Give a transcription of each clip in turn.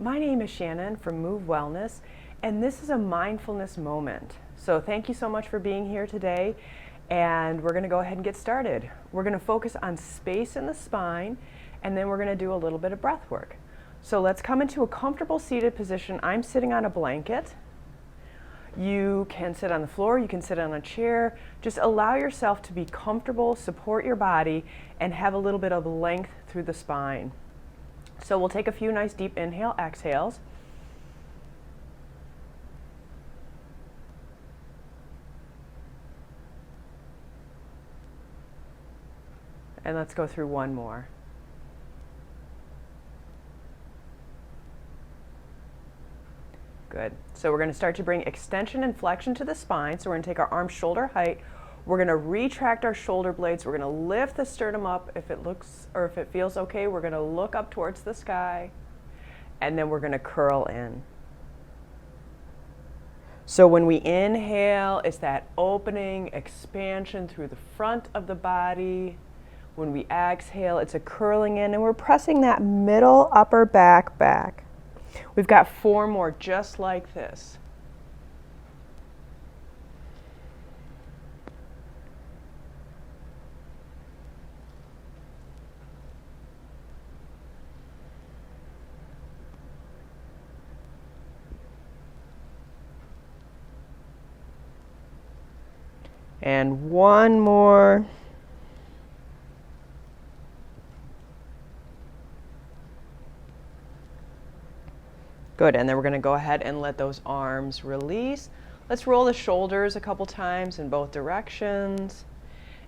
My name is Shannon from Move Wellness, and this is a mindfulness moment. So thank you so much for being here today, and we're going to go ahead and get started. We're going to focus on space in the spine, and then we're going to do a little bit of breath work. So let's come into a comfortable seated position. I'm sitting on a blanket. You can sit on the floor, you can sit on a chair. Just allow yourself to be comfortable, support your body, and have a little bit of length through the spine. So we'll take a few nice deep inhale, exhales. And let's go through one more. Good. So we're going to start to bring extension and flexion to the spine. So we're going to take our arms shoulder height. We're going to retract our shoulder blades. We're going to lift the sternum up. If it looks or if it feels okay, we're going to look up towards the sky. And then we're going to curl in. So when we inhale, it's that opening, expansion through the front of the body. When we exhale, it's a curling in, and we're pressing that middle upper back back. We've got 4 more just like this. And one more. Good, and then we're going to go ahead and let those arms release. Let's roll the shoulders a couple times in both directions.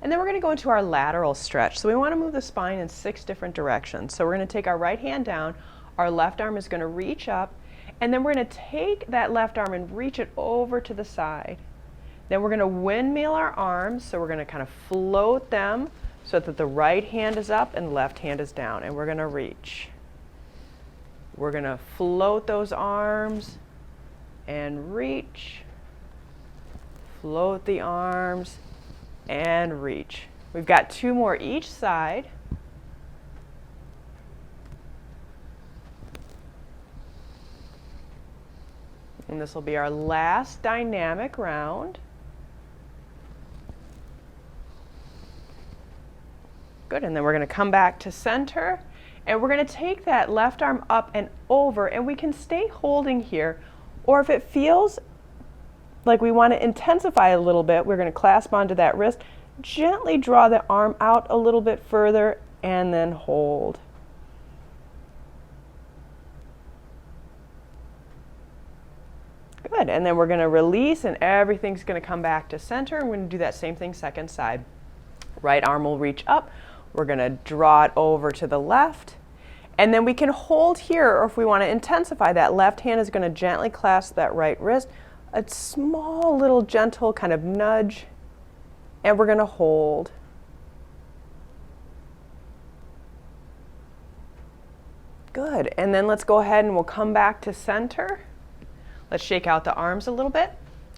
And then we're going to go into our lateral stretch. So we want to move the spine in 6 different directions. So we're going to take our right hand down, our left arm is going to reach up, and then we're going to take that left arm and reach it over to the side. Then we're going to windmill our arms, so we're going to kind of float them so that the right hand is up and the left hand is down, and we're going to reach. We're going to float those arms and reach, float the arms and reach. We've got 2 more each side. And this will be our last dynamic round. Good, and then we're going to come back to center, and we're going to take that left arm up and over, and we can stay holding here, or if it feels like we want to intensify a little bit, we're going to clasp onto that wrist, gently draw the arm out a little bit further, and then hold. Good, and then we're going to release, and everything's going to come back to center, and we're going to do that same thing second side. Right arm will reach up. We're going to draw it over to the left, and then we can hold here, or if we want to intensify, that left hand is going to gently clasp that right wrist, a small little gentle kind of nudge, and we're going to hold. Good, and then let's go ahead and we'll come back to center. Let's shake out the arms a little bit.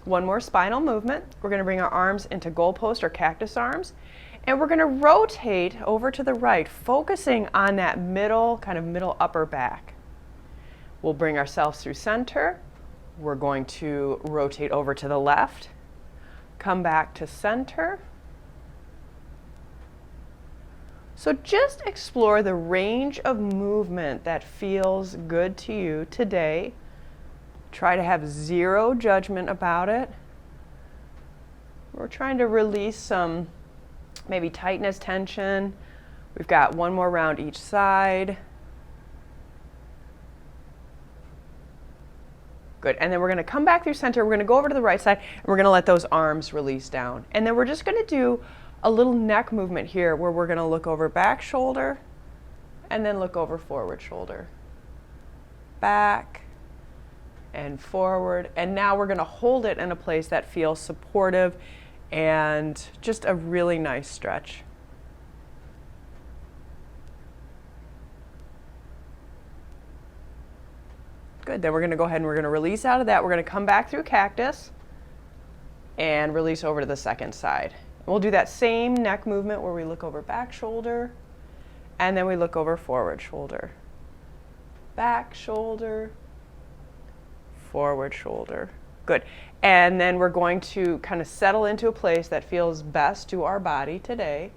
One more spinal movement. We're going to bring our arms into goalpost or cactus arms. And we're going to rotate over to the right, focusing on that middle, kind of middle upper back. We'll bring ourselves through center. We're going to rotate over to the left, come back to center. So just explore the range of movement that feels good to you today. Try to have 0 judgment about it. We're trying to release some maybe tightness, tension. We've got 1 more round each side. Good, and then we're going to come back through center. We're going to go over to the right side, and we're going to let those arms release down. And then we're just going to do a little neck movement here where we're going to look over back shoulder and then look over forward shoulder. Back and forward. And now we're going to hold it in a place that feels supportive and just a really nice stretch. Good, then we're going to go ahead and we're going to release out of that. We're going to come back through cactus and release over to the second side. We'll do that same neck movement where we look over back shoulder and then we look over forward shoulder. back shoulder, forward shoulder. Good. And then we're going to kind of settle into a place that feels best to our body today.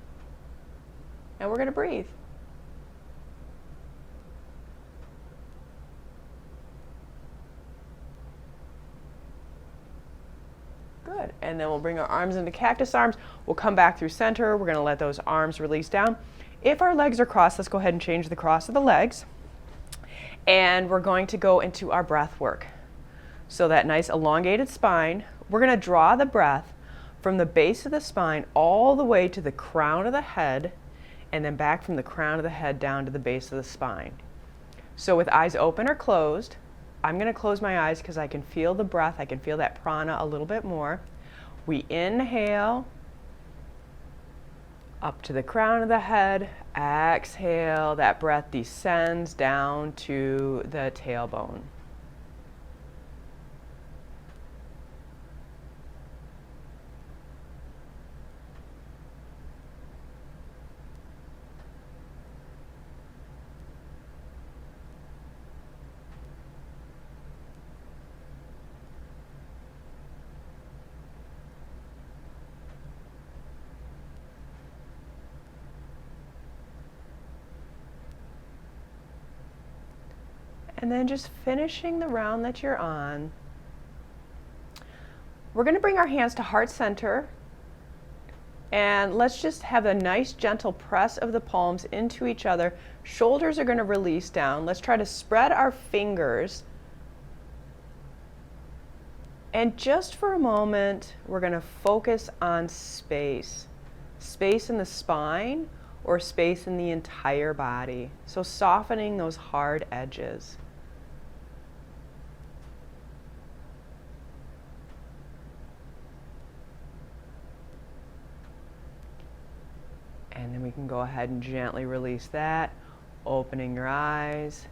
And we're going to breathe. Good. And then we'll bring our arms into cactus arms. We'll come back through center. We're going to let those arms release down. If our legs are crossed, let's go ahead and change the cross of the legs. And we're going to go into our breath work. So that nice elongated spine, we're going to draw the breath from the base of the spine all the way to the crown of the head, and then back from the crown of the head down to the base of the spine. So with eyes open or closed, I'm going to close my eyes because I can feel the breath. I can feel that prana a little bit more. We inhale up to the crown of the head. Exhale, that breath descends down to the tailbone. And then just finishing the round that you're on, we're going to bring our hands to heart center, and let's just have a nice gentle press of the palms into each other. Shoulders are going to release down. Let's try to spread our fingers. And just for a moment, we're going to focus on space. Space in the spine or space in the entire body. So softening those hard edges. And then we can go ahead and gently release that, opening your eyes,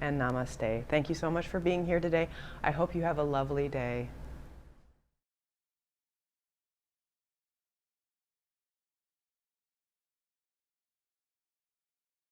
and namaste. Thank you so much for being here today. I hope you have a lovely day.